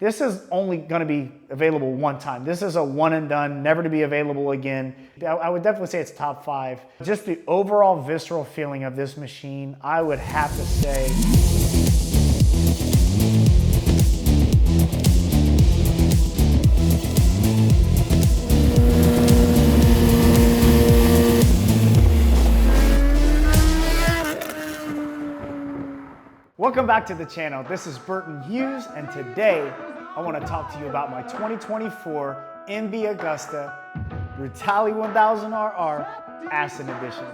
This is only gonna be available one time. This is a one and done, never to be available again. I would definitely say it's top 5. Just the overall visceral feeling of this machine, I would have to say. Welcome back to the channel. This is Burton Hughes, and today I want to talk to you about my 2024 MV Agusta Brutale 1000RR Assen Edition.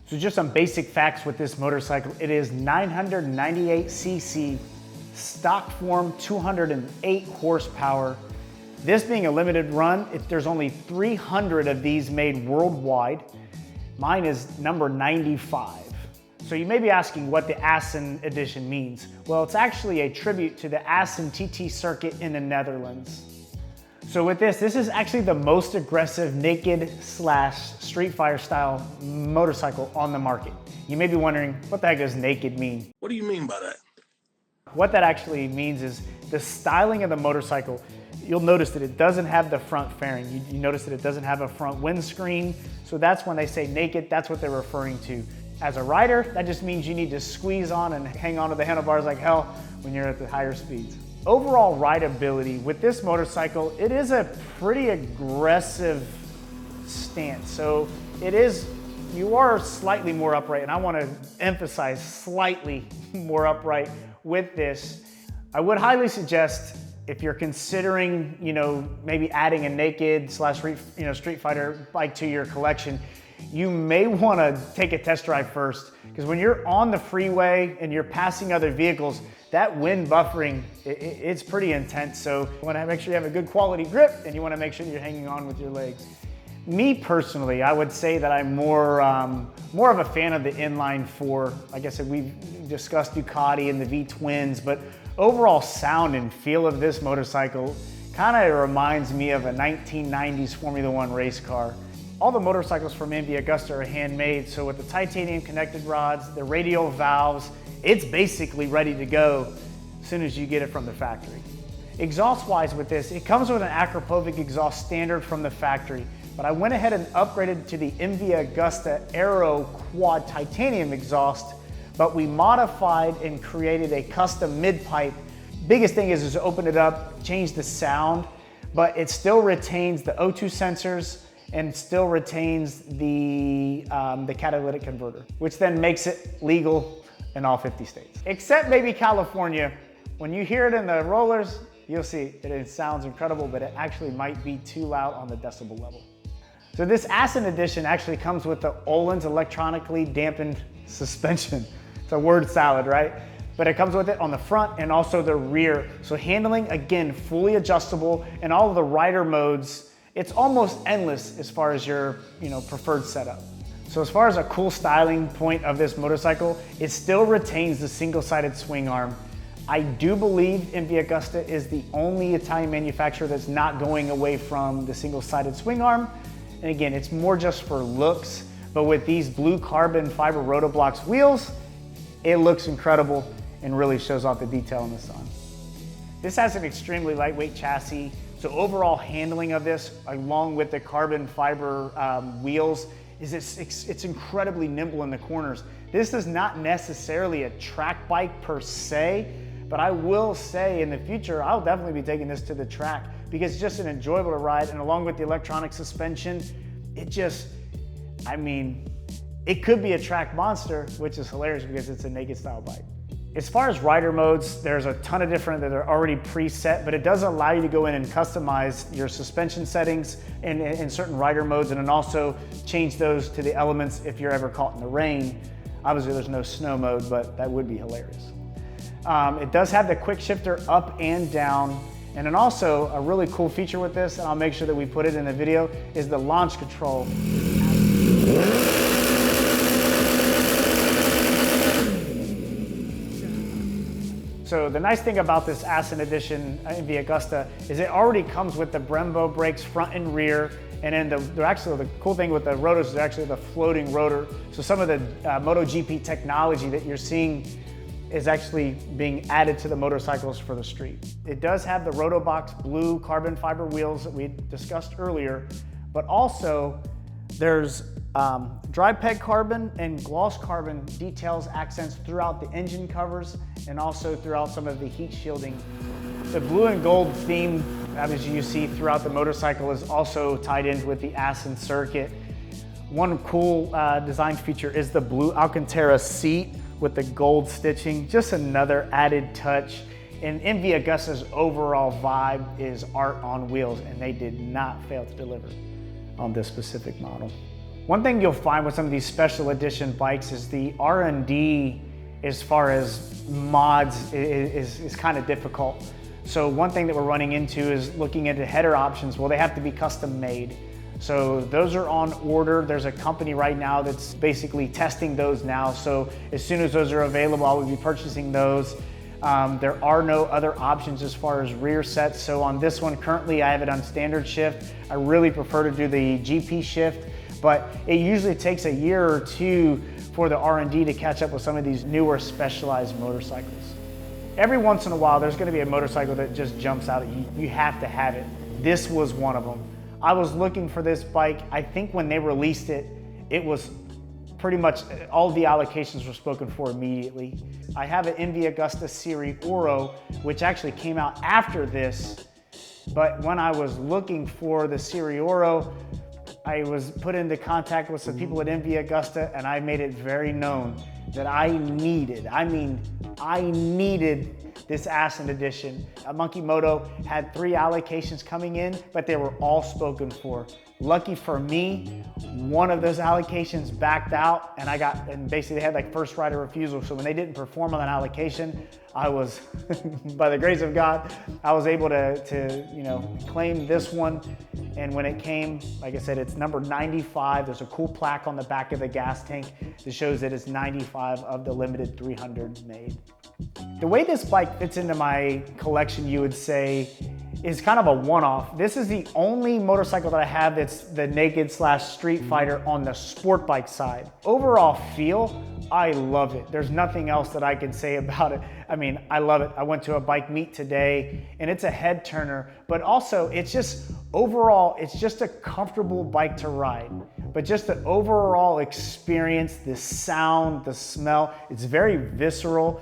So just some basic facts with this motorcycle. It is 998cc, stock form, 208 horsepower. This being a limited run, there's only 300 of these made worldwide. Mine is number 95. So you may be asking what the Assen Edition means. Well, it's actually a tribute to the Assen TT circuit in the Netherlands. So with this is actually the most aggressive naked / street fighter style motorcycle on the market. You may be wondering, what the heck does naked mean? What do you mean by that? What that actually means is the styling of the motorcycle. You'll notice that it doesn't have the front fairing. You notice that it doesn't have a front windscreen. So that's when they say naked, that's what they're referring to. As a rider, that just means you need to squeeze on and hang on to the handlebars like hell when you're at the higher speeds. Overall rideability with this motorcycle, it is a pretty aggressive stance. So you are slightly more upright, and I want to emphasize slightly more upright with this. I would highly suggest, if you're considering, maybe adding a naked / street fighter bike to your collection, you may want to take a test drive first, because when you're on the freeway and you're passing other vehicles, that wind buffering, it's pretty intense. So you want to make sure you have a good quality grip, and you want to make sure you're hanging on with your legs. Me personally, I would say that I'm more of a fan of the inline 4. Like I said, we've discussed Ducati and the V-twins, but overall sound and feel of this motorcycle kind of reminds me of a 1990s Formula One race car. All the motorcycles from MV Agusta are handmade, so with the titanium connected rods, the radial valves, it's basically ready to go as soon as you get it from the factory. Exhaust-wise with this, it comes with an Akrapovic exhaust standard from the factory, but I went ahead and upgraded to the MV Agusta Aero Quad titanium exhaust, but we modified and created a custom mid-pipe. Biggest thing is to open it up, change the sound, but it still retains the O2 sensors and still retains the catalytic converter, which then makes it legal in all 50 states. Except maybe California. When you hear it in the rollers, you'll see it sounds incredible, but it actually might be too loud on the decibel level. So this Assen Edition actually comes with the Öhlins electronically dampened suspension. It's a word salad, right? But it comes with it on the front and also the rear. So handling, again, fully adjustable, and all of the rider modes, it's almost endless as far as your preferred setup. So as far as a cool styling point of this motorcycle, it still retains the single-sided swing arm. I do believe MV Agusta is the only Italian manufacturer that's not going away from the single-sided swing arm. And again, it's more just for looks, but with these blue carbon fiber Rotoblox wheels, it looks incredible and really shows off the detail in the sun. This has an extremely lightweight chassis, so overall handling of this, along with the carbon fiber wheels, it's incredibly nimble in the corners. This is not necessarily a track bike per se, but I will say in the future, I'll definitely be taking this to the track because it's just an enjoyable to ride, and along with the electronic suspension, it could be a track monster, which is hilarious because it's a naked style bike. As far as rider modes, there's a ton of different that are already preset, but it does allow you to go in and customize your suspension settings in certain rider modes, and then also change those to the elements if you're ever caught in the rain. Obviously there's no snow mode, but that would be hilarious. It does have the quick shifter up and down, and then also a really cool feature with this, and I'll make sure that we put it in the video, is the launch control. So the nice thing about this Assen Edition MV Agusta is it already comes with the Brembo brakes front and rear, and then the cool thing with the rotors is actually the floating rotor. So some of the MotoGP technology that you're seeing is actually being added to the motorcycles for the street. It does have the Rotobox blue carbon fiber wheels that we discussed earlier, but also there's dry peg carbon and gloss carbon details, accents throughout the engine covers and also throughout some of the heat shielding. The blue and gold theme, as you see throughout the motorcycle, is also tied in with the Assen circuit. One cool design feature is the blue Alcantara seat with the gold stitching, just another added touch. And MV Agusta's overall vibe is art on wheels, and they did not fail to deliver on this specific model. One thing you'll find with some of these special edition bikes is the R&D as far as mods is kind of difficult. So one thing that we're running into is looking into header options. Well, they have to be custom made. So those are on order. There's a company right now that's basically testing those now. So as soon as those are available, I will be purchasing those. There are no other options as far as rear sets. So on this one, currently I have it on standard shift. I really prefer to do the GP shift, but it usually takes a year or two for the R&D to catch up with some of these newer specialized motorcycles. Every once in a while, there's going to be a motorcycle that just jumps out at you. You have to have it. This was one of them. I was looking for this bike. I think when they released it, it was pretty much all the allocations were spoken for immediately. I have an MV Agusta Serie Oro, which actually came out after this. But when I was looking for the Serie Oro, I was put into contact with some people at MV Agusta, and I made it very known that I needed this Assen Edition. Monkey Moto had 3 allocations coming in, but they were all spoken for. Lucky for me, one of those allocations backed out, and basically they had like first right of refusal. So when they didn't perform on that allocation, I was, by the grace of God, I was able to claim this one. And when it came, like I said, it's number 95. There's a cool plaque on the back of the gas tank that shows that it's 95 of the limited 300 made. The way this bike fits into my collection, you would say, is kind of a one-off. This is the only motorcycle that I have that's the naked / street fighter on the sport bike side. Overall feel, I love it. There's nothing else that I can say about it. I mean, I love it. I went to a bike meet today and it's a head turner, but also it's just overall, it's just a comfortable bike to ride. But just the overall experience, the sound, the smell, it's very visceral.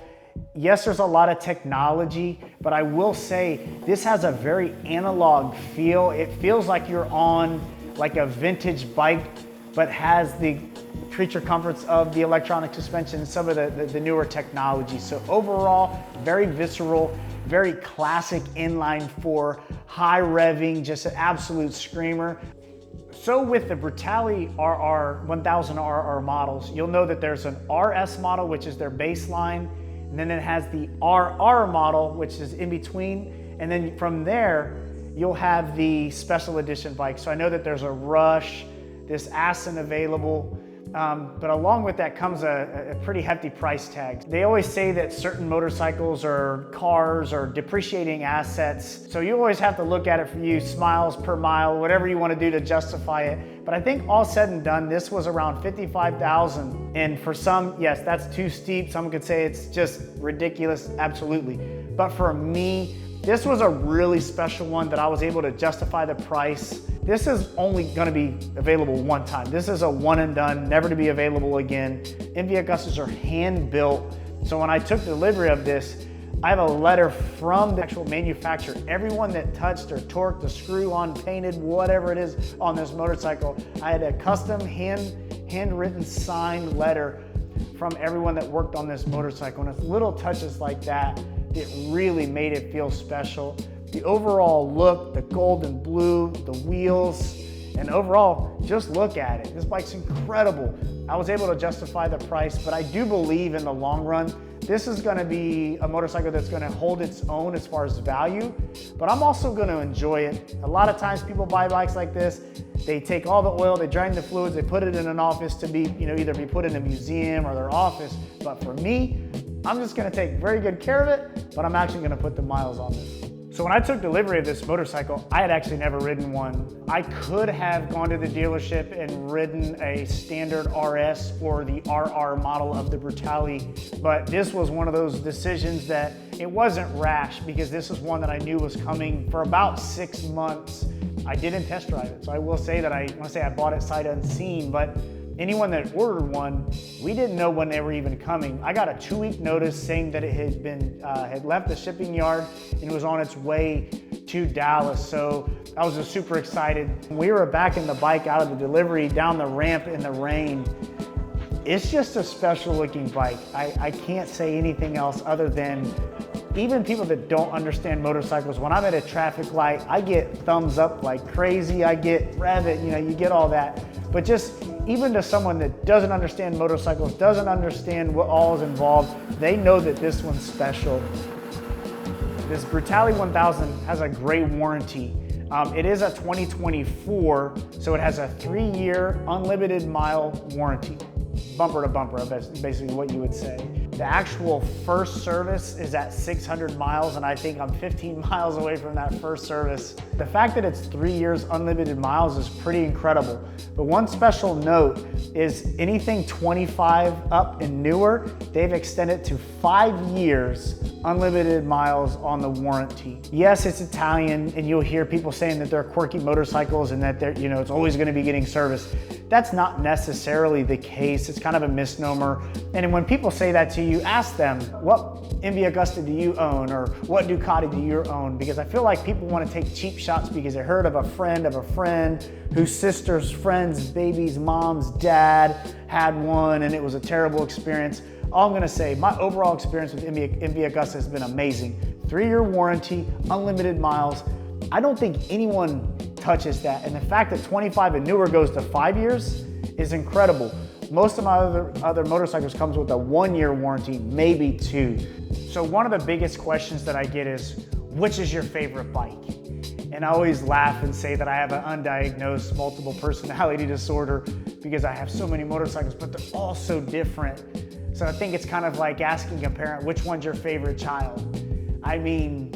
Yes, there's a lot of technology, but I will say this has a very analog feel. It feels like you're on like a vintage bike, but has the creature comforts of the electronic suspension and some of the newer technology. So overall, very visceral, very classic inline 4, high revving, just an absolute screamer. So with the Brutale 1000RR models, you'll know that there's an RS model, which is their baseline, and then it has the RR model, which is in between. And then from there, you'll have the special edition bike. So I know that there's a Rush, this Assen available, but along with that comes a pretty hefty price tag. They always say that certain motorcycles or cars are depreciating assets. So you always have to look at it from miles per mile, whatever you want to do to justify it. But I think all said and done, this was around $55,000. And for some, yes, that's too steep. Some could say it's just ridiculous, absolutely. But for me, this was a really special one that I was able to justify the price. This is only gonna be available one time. This is a one and done, never to be available again. MV Augustas are hand built. So when I took delivery of this, I have a letter from the actual manufacturer. Everyone that touched or torqued the screw on, painted, whatever it is on this motorcycle, I had a custom handwritten signed letter from everyone that worked on this motorcycle. And it's little touches like that that really made it feel special. The overall look, the gold and blue, the wheels, and overall, just look at it. This bike's incredible. I was able to justify the price, but I do believe in the long run, this is gonna be a motorcycle that's gonna hold its own as far as value, but I'm also gonna enjoy it. A lot of times people buy bikes like this, they take all the oil, they drain the fluids, they put it in an office to be, either be put in a museum or their office. But for me, I'm just gonna take very good care of it, but I'm actually gonna put the miles on this. So when I took delivery of this motorcycle, I had actually never ridden one. I could have gone to the dealership and ridden a standard RS or the RR model of the Brutale, but this was one of those decisions that it wasn't rash, because this is one that I knew was coming for about 6 months. I didn't test drive it, so I will say that I want to say I bought it sight unseen, but anyone that ordered one, we didn't know when they were even coming. I got a 2-week notice saying that it had been had left the shipping yard and was on its way to Dallas. So I was just super excited. We were backing the bike out of the delivery down the ramp in the rain. It's just a special looking bike. I can't say anything else other than, even people that don't understand motorcycles, when I'm at a traffic light, I get thumbs up like crazy. I get rev it, you know, you get all that. But just even to someone that doesn't understand motorcycles, doesn't understand what all is involved, they know that this one's special. This Brutale 1000 has a great warranty. It is a 2024, so it has a 3-year unlimited mile warranty. Bumper to bumper, that's basically what you would say. The actual first service is at 600 miles, and I think I'm 15 miles away from that first service. The fact that it's 3 years unlimited miles is pretty incredible. But one special note is anything 25 up and newer, they've extended to 5 years unlimited miles on the warranty. Yes, it's Italian, and you'll hear people saying that they're quirky motorcycles and that they're, you know, it's always going to be getting service. That's not necessarily the case. It's kind of a misnomer. And when people say that to you, ask them, what MV Agusta do you own, or what Ducati do you own? Because I feel like people want to take cheap shots because they heard of a friend whose sister's friend's baby's mom's dad had one and it was a terrible experience. All I'm gonna say, my overall experience with MV Agusta has been amazing. 3-year warranty, unlimited miles. I don't think anyone touches that. And the fact that 25 and newer goes to 5 years is incredible. Most of my other motorcycles comes with a 1-year warranty, maybe 2. So one of the biggest questions that I get is, which is your favorite bike? And I always laugh and say that I have an undiagnosed multiple personality disorder because I have so many motorcycles, but they're all so different. So I think it's kind of like asking a parent, which one's your favorite child? I mean,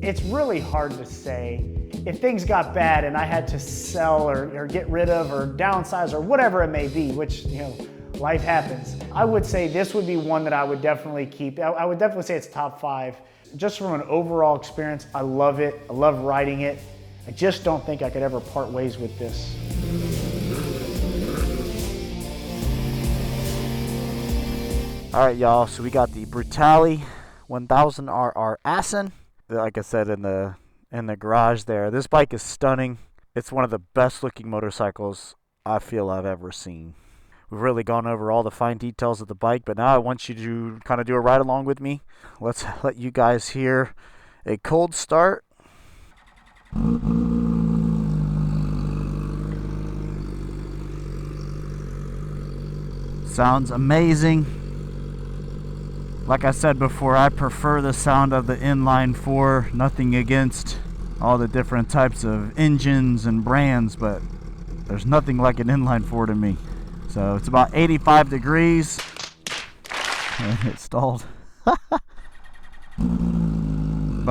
it's really hard to say. If things got bad and I had to sell or get rid of or downsize or whatever it may be, which, you know, life happens, I would say this would be one that I would definitely keep. I would definitely say it's top 5. Just from an overall experience, I love it. I love riding it. I just don't think I could ever part ways with this. All right, y'all, so we got the Brutale 1000RR Assen. Like I said, in the garage there. This bike is stunning. It's one of the best looking motorcycles I feel I've ever seen. We've really gone over all the fine details of the bike, but now I want you to kind of do a ride along with me. Let's let you guys hear a cold start. Sounds amazing. Like I said before, I prefer the sound of the inline 4. Nothing against all the different types of engines and brands, but there's nothing like an inline 4 to me. So it's about 85 degrees. And it stalled. But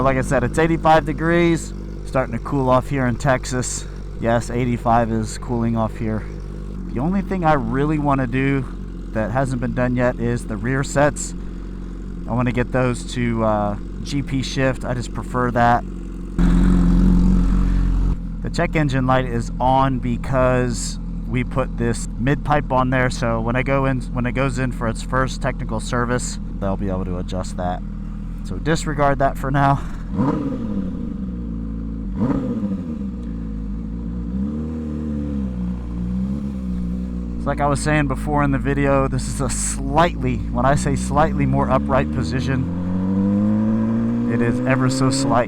like I said, it's 85 degrees. Starting to cool off here in Texas. Yes, 85 is cooling off here. The only thing I really want to do that hasn't been done yet is the rear sets. I want to get those to GP shift. I just prefer that. The check engine light is on because we put this mid pipe on there, so when it goes in for its first technical service, they'll be able to adjust that. So disregard that for now. Like I was saying before in the video, this is a slightly, when I say slightly more upright position, it is ever so slight.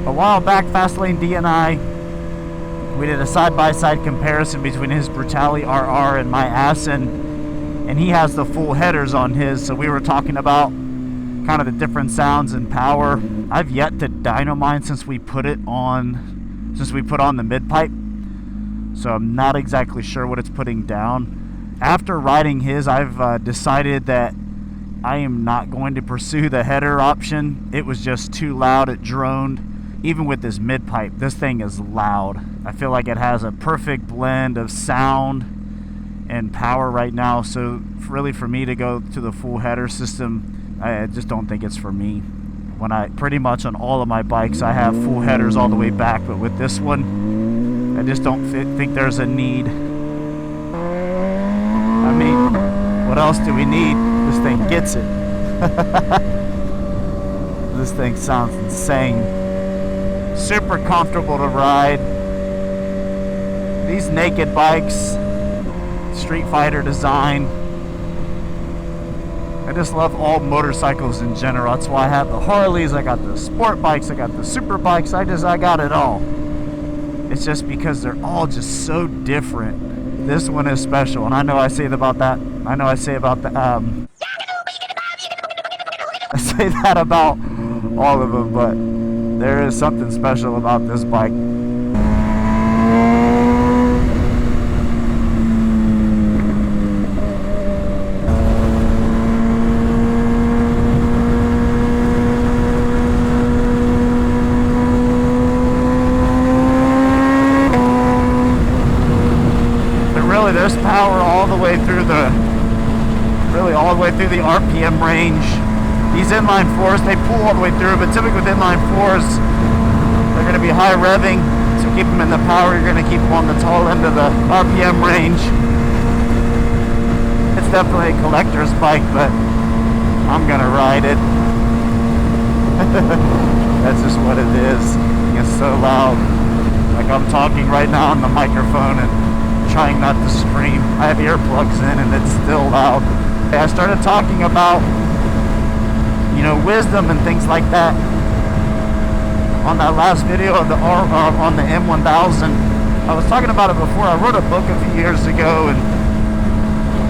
A while back, Fastlane D and I, we did a side-by-side comparison between his Brutale RR and my Assen, and he has the full headers on his, so we were talking about kind of the different sounds and power. I've yet to dyno mine since we put on the mid pipe, so I'm not exactly sure what it's putting down. After riding his, I've decided that I am not going to pursue the header option. It was just too loud. It droned. Even with this mid pipe, this thing is loud. I feel like it has a perfect blend of sound and power right now. So really, for me to go to the full header system, I just don't think it's for me. When I pretty much on all of my bikes, I have full headers all the way back, but with this one, I just don't think there's a need. I mean, what else do we need? This thing gets it. This thing sounds insane. Super comfortable to ride. These naked bikes, Street Fighter design. I just love all motorcycles in general. That's why I have the Harleys, I got the sport bikes, I got the super bikes, I got it all. It's just because they're all just so different. This one is special, and I know I say about that. I say that about all of them, but there is something special about this bike. There's power all the way through the RPM range. These inline fours, they pull all the way through, but typically with inline fours, they're going to be high revving, so keep them in the power. You're going to keep them on the tall end of the RPM range. It's definitely a collector's bike, but I'm going to ride it. That's just what it is. It's so loud. Like I'm talking right now on the microphone and trying not to scream. I have earplugs in and it's still loud. I started talking about, wisdom and things like that on that last video of on the M1000. I was talking about it before. I wrote a book a few years ago, and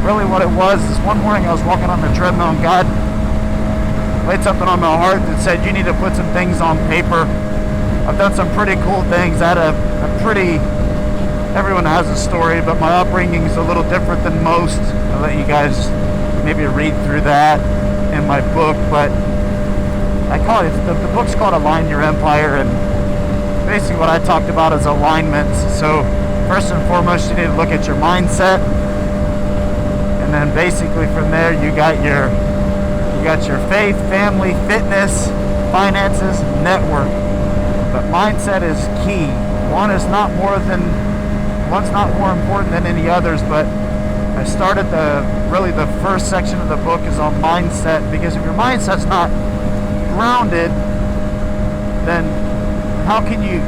really what it was is one morning I was walking on the treadmill and God laid something on my heart that said you need to put some things on paper. I've done some pretty cool things. I had everyone has a story, but my upbringing is a little different than most. I'll let you guys maybe read through that in my book, but I call it, the book's called Align Your Empire, and basically what I talked about is alignments. So first and foremost, you need to look at your mindset, and then basically from there you got your faith, family, fitness, finances, network. But mindset is key. One's not more important than any others, but I started the first section of the book is on mindset, because if your mindset's not grounded, then how can you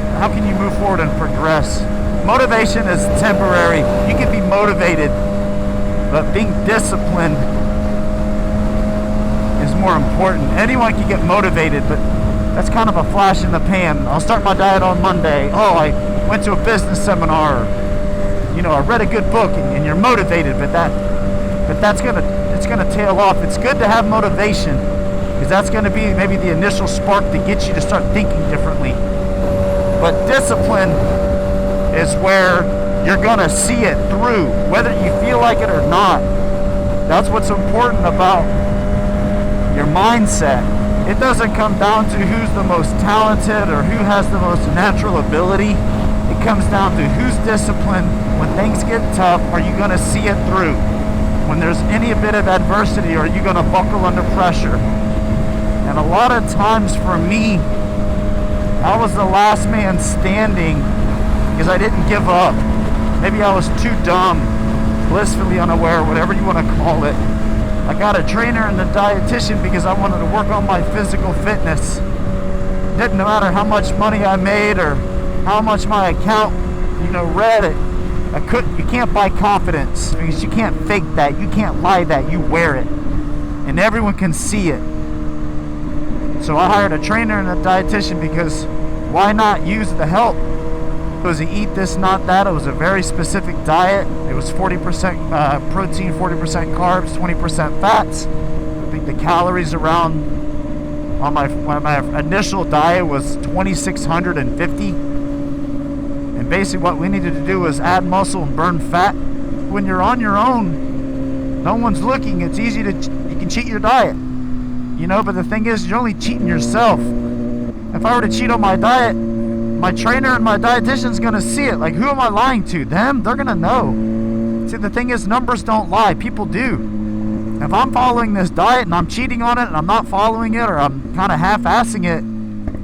move forward and progress? Motivation is temporary. You can be motivated, but being disciplined is more important. Anyone can get motivated, but that's kind of a flash in the pan. I'll start my diet on Monday. Oh, I went to a business seminar. I read a good book, and you're motivated, but it's gonna tail off. It's good to have motivation, because that's gonna be maybe the initial spark to get you to start thinking differently. But discipline is where you're gonna see it through, whether you feel like it or not. That's what's important about your mindset. It doesn't come down to who's the most talented or who has the most natural ability. It comes down to who's disciplined. When things get tough, are you going to see it through? When there's any bit of adversity, are you going to buckle under pressure? And a lot of times for me, I was the last man standing because I didn't give up. Maybe I was too dumb, blissfully unaware, whatever you want to call it. I got a trainer and a dietitian because I wanted to work on my physical fitness. Didn't matter how much money I made or how much my account, read it. You can't buy confidence, because you can't fake that. You can't lie that. You wear it, and everyone can see it. So I hired a trainer and a dietitian, because why not use the help? It was to eat this, not that. It was a very specific diet. It was 40% protein, 40% carbs, 20% fats. I think the calories around on when my initial diet was 2,650. And basically what we needed to do was add muscle and burn fat. When you're on your own, no one's looking, it's easy to, you can cheat your diet. You know, but the thing is, you're only cheating yourself. If I were to cheat on my diet, my trainer and my dietitian's gonna see it. Like, who am I lying to? Them? They're gonna know. See, the thing is, numbers don't lie, people do. If I'm following this diet and I'm cheating on it and I'm not following it, or I'm kind of half-assing it,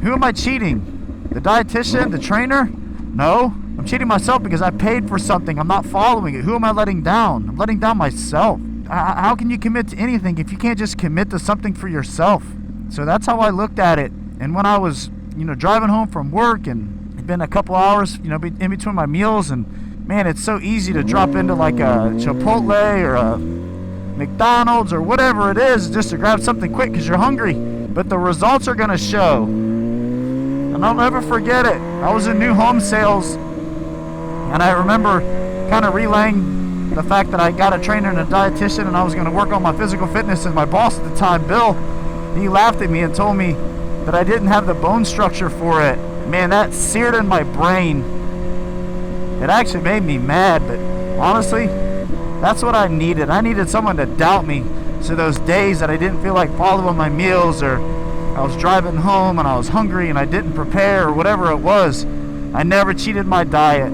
who am I cheating? The dietitian, the trainer? No, I'm cheating myself because I paid for something. I'm not following it. Who am I letting down? I'm letting down myself. How can you commit to anything if you can't just commit to something for yourself? So that's how I looked at it. And when I was, you know, driving home from work, and it'd been a couple hours, you know, in between my meals, and man, it's so easy to drop into like a Chipotle or a McDonald's or whatever it is, just to grab something quick because you're hungry. But the results are gonna show. And I'll never forget it. I was in new home sales, and I remember kind of relaying the fact that I got a trainer and a dietitian, and I was going to work on my physical fitness. And my boss at the time, Bill, he laughed at me and told me that I didn't have the bone structure for it. Man, that seared in my brain. It actually made me mad, but honestly, that's what I needed. I needed someone to doubt me. So those days that I didn't feel like following my meals, or I was driving home and I was hungry and I didn't prepare, or whatever it was, I never cheated my diet.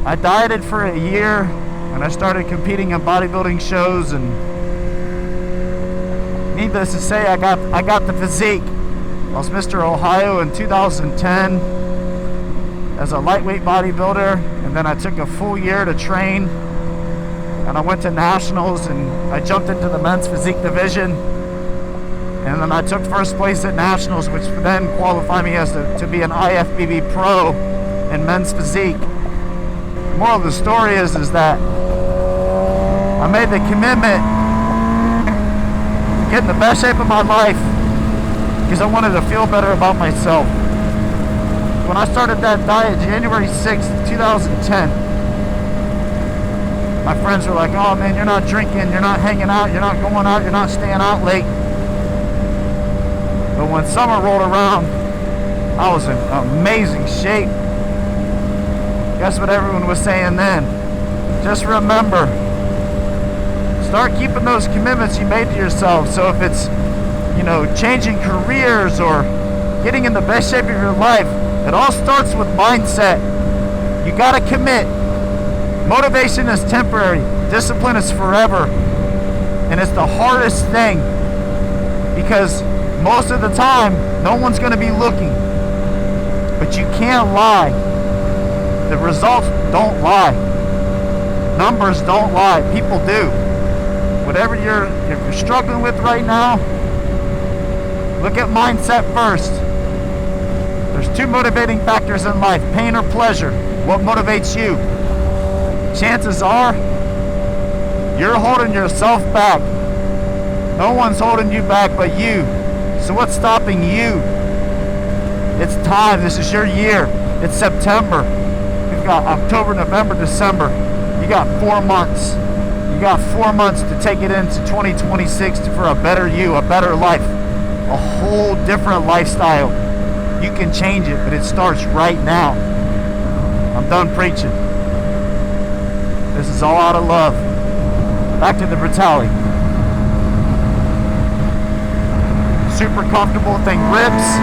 I dieted for a year, and I started competing in bodybuilding shows, and needless to say, I got the physique. I was Mr. Ohio in 2010 as a lightweight bodybuilder, and then I took a full year to train, and I went to nationals, and I jumped into the men's physique division, and then I took first place at nationals, which then qualified me as to be an IFBB pro in men's physique. The moral of the story is that I made the commitment to get in the best shape of my life because I wanted to feel better about myself. When I started that diet January 6th, 2010, my friends were like, oh man, you're not drinking, you're not hanging out, you're not going out, you're not staying out late. But when summer rolled around, I was in amazing shape. Guess what everyone was saying then? Just remember, start keeping those commitments you made to yourself. So if it's, you know, changing careers or getting in the best shape of your life, it all starts with mindset. You gotta commit. Motivation is temporary, discipline is forever. And it's the hardest thing because most of the time, no one's gonna be looking. But you can't lie. The results don't lie. Numbers don't lie. People do. Whatever if you're struggling with right now, look at mindset first. There's two motivating factors in life, pain or pleasure. What motivates you? Chances are, you're holding yourself back. No one's holding you back but you. So what's stopping you? It's time. This is your year. It's September. We've got October, November, December. You got 4 months. You got 4 months to take it into 2026 for a better you, a better life, a whole different lifestyle. You can change it, but it starts right now. I'm done preaching. This is all out of love. Back to the Brutale. Super comfortable thing, rips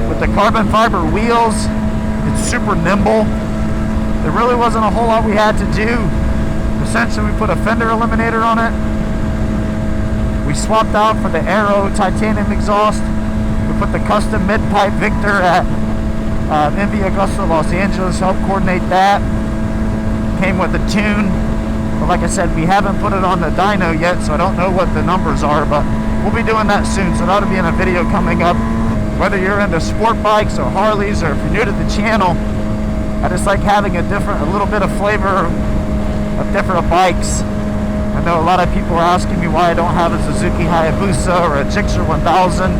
with the carbon fiber wheels. It's super nimble. There really wasn't a whole lot we had to do. Essentially, we put a fender eliminator on it. We swapped out for the Aero titanium exhaust. We put the custom mid-pipe Victor at MV Agusta Los Angeles, helped coordinate that. Came with a tune. But like I said, we haven't put it on the dyno yet, so I don't know what the numbers are, but we'll be doing that soon, so that'll be in a video coming up. Whether you're into sport bikes or Harleys, or if you're new to the channel, I just like having a little bit of flavor of different bikes. I know a lot of people are asking me why I don't have a Suzuki Hayabusa or a Gixxer 1000.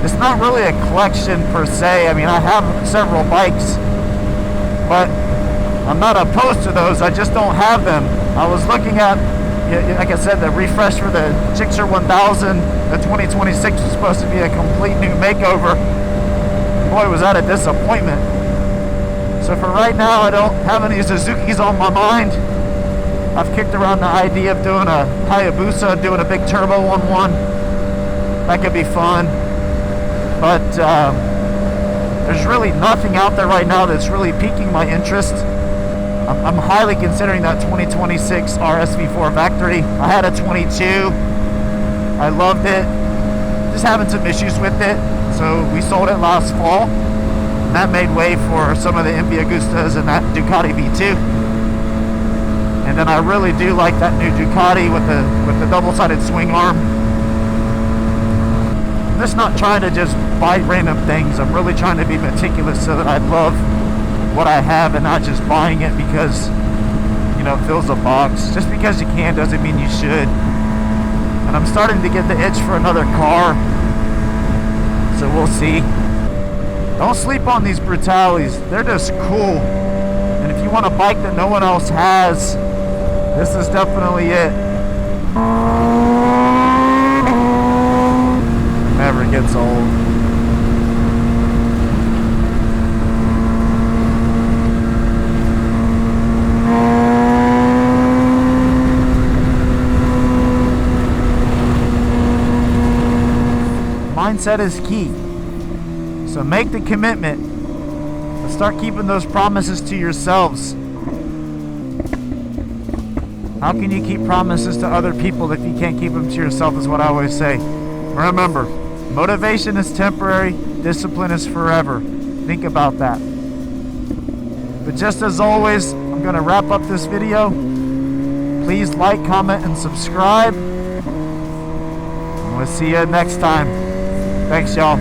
It's not really a collection per se. I mean, I have several bikes, but I'm not opposed to those. I just don't have them. I was looking at, like I said, the refresh for the Gixxer 1000, the 2026 was supposed to be a complete new makeover. Boy, was that a disappointment. So for right now, I don't have any Suzukis on my mind. I've kicked around the idea of doing a Hayabusa, doing a big turbo on one. That could be fun. But there's really nothing out there right now that's really piquing my interest. I'm highly considering that 2026 RSV4 factory. I had a 22. I loved it. Just having some issues with it. So we sold it last fall. And that made way for some of the MV Agustas and that Ducati V2. And then I really do like that new Ducati with the double-sided swing arm. I'm just not trying to just buy random things. I'm really trying to be meticulous so that I love what I have and not just buying it because, you know, it fills a box. Just because you can doesn't mean you should. And I'm starting to get the itch for another car. So we'll see. Don't sleep on these Brutales. They're just cool. And if you want a bike that no one else has, this is definitely it. Never gets old. Mindset is key. So make the commitment. But start keeping those promises to yourselves. How can you keep promises to other people if you can't keep them to yourself, is what I always say. Remember, motivation is temporary, discipline is forever. Think about that. But just as always, I'm going to wrap up this video. Please like, comment, and subscribe. And we'll see you next time. Thanks, y'all.